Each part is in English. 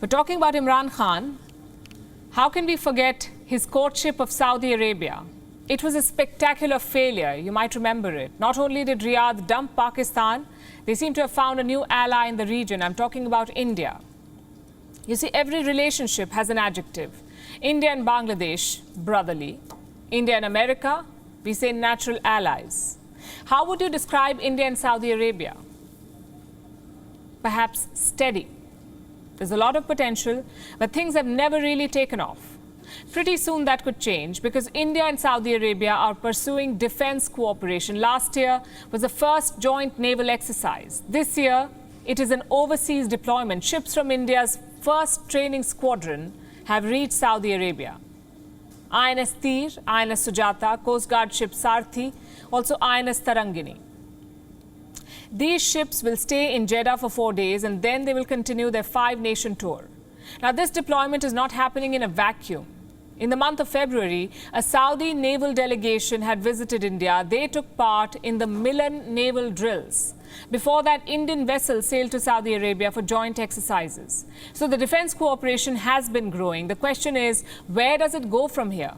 We're talking about Imran Khan. How can we forget his courtship of Saudi Arabia? It was a spectacular failure, you might remember it. Not only did Riyadh dump Pakistan, they seem to have found a new ally in the region. I'm talking about India. You see, every relationship has an adjective. India and Bangladesh, brotherly. India and America, we say natural allies. How would you describe India and Saudi Arabia? Perhaps steady. There's a lot of potential, but things have never really taken off. Pretty soon that could change because India and Saudi Arabia are pursuing defense cooperation. Last year was the first joint naval exercise. This year, it is an overseas deployment. Ships from India's first training squadron have reached Saudi Arabia. INS Tir, INS Sujata, Coast Guard ship Sarthi, also INS Tarangini. These ships will stay in Jeddah for 4 days and then they will continue their 5-nation tour. Now, this deployment is not happening in a vacuum. In the month of February, a Saudi naval delegation had visited India. They took part in the Milan naval drills. Before that, Indian vessels sailed to Saudi Arabia for joint exercises. So the defense cooperation has been growing. The question is, where does it go from here?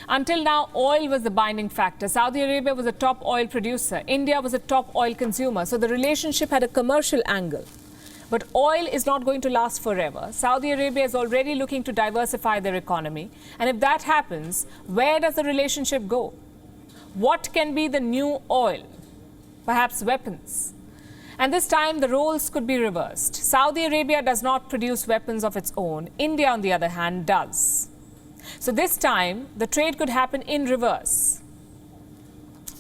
Until now, oil was the binding factor. Saudi Arabia was a top oil producer. India was a top oil consumer. So the relationship had a commercial angle. But oil is not going to last forever. Saudi Arabia is already looking to diversify their economy. And if that happens, where does the relationship go? What can be the new oil? Perhaps weapons. And this time, the roles could be reversed. Saudi Arabia does not produce weapons of its own. India, on the other hand, does. So this time, the trade could happen in reverse.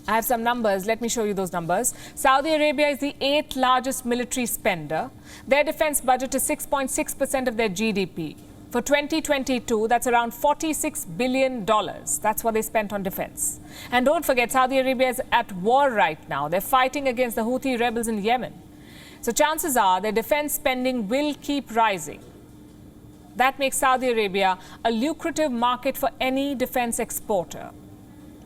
I have some numbers. Let me show you those numbers. Saudi Arabia is the 8th largest military spender. Their defense budget is 6.6% of their GDP. For 2022, that's around $46 billion. That's what they spent on defense. And don't forget, Saudi Arabia is at war right now. They're fighting against the Houthi rebels in Yemen. So chances are their defense spending will keep rising. That makes Saudi Arabia a lucrative market for any defense exporter.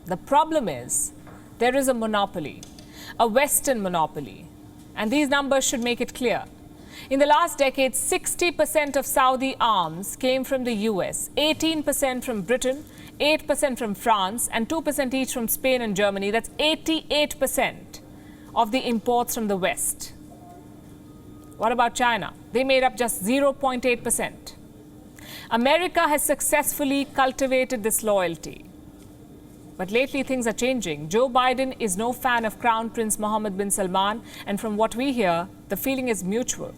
The problem is, there is a monopoly, a Western monopoly. And these numbers should make it clear. In the last decade, 60% of Saudi arms came from the US, 18% from Britain, 8% from France, and 2% each from Spain and Germany. That's 88% of the imports from the West. What about China? They made up just 0.8%. America has successfully cultivated this loyalty. But lately things are changing. Joe Biden is no fan of Crown Prince Mohammed bin Salman, and from what we hear, the feeling is mutual.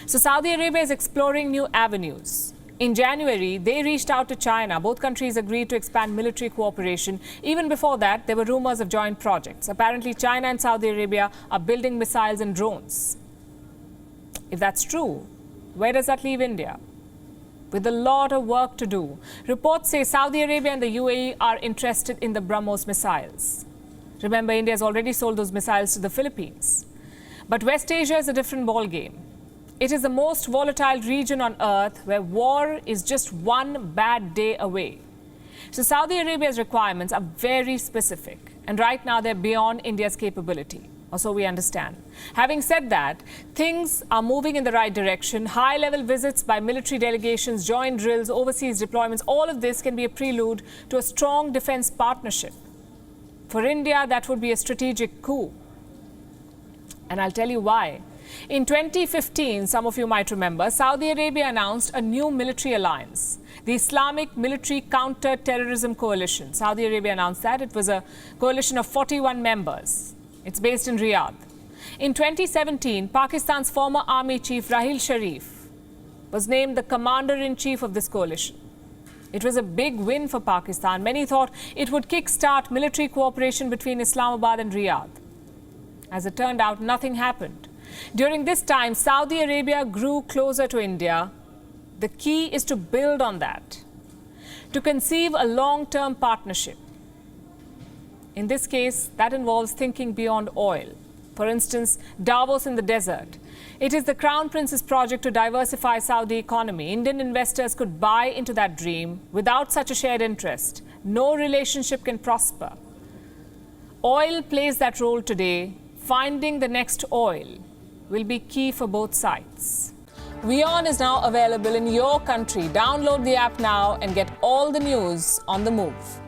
So Saudi Arabia is exploring new avenues. In January, they reached out to China. Both countries agreed to expand military cooperation. Even before that, there were rumors of joint projects. Apparently, China and Saudi Arabia are building missiles and drones. If that's true, where does that leave India? With a lot of work to do. Reports say Saudi Arabia and the UAE are interested in the BrahMos missiles. Remember, India has already sold those missiles to the Philippines. But West Asia is a different ballgame. It is the most volatile region on earth where war is just one bad day away. So Saudi Arabia's requirements are very specific. And right now, they're beyond India's capability. Or so we understand. Having said that, things are moving in the right direction. High-level visits by military delegations, joint drills, overseas deployments, all of this can be a prelude to a strong defense partnership. For India, that would be a strategic coup. And I'll tell you why. In 2015, some of you might remember, Saudi Arabia announced a new military alliance, the Islamic Military Counter-Terrorism Coalition. Saudi Arabia announced that. It was a coalition of 41 members. It's based in Riyadh. In 2017, Pakistan's former army chief Rahil Sharif was named the commander-in-chief of this coalition. It was a big win for Pakistan. Many thought it would kickstart military cooperation between Islamabad and Riyadh. As it turned out, nothing happened. During this time, Saudi Arabia grew closer to India. The key is to build on that, to conceive a long-term partnership. In this case, that involves thinking beyond oil. For instance, Davos in the desert. It is the Crown Prince's project to diversify Saudi economy. Indian investors could buy into that dream. Without such a shared interest, no relationship can prosper. Oil plays that role today. Finding the next oil will be key for both sides. WION is now available in your country. Download the app now and get all the news on the move.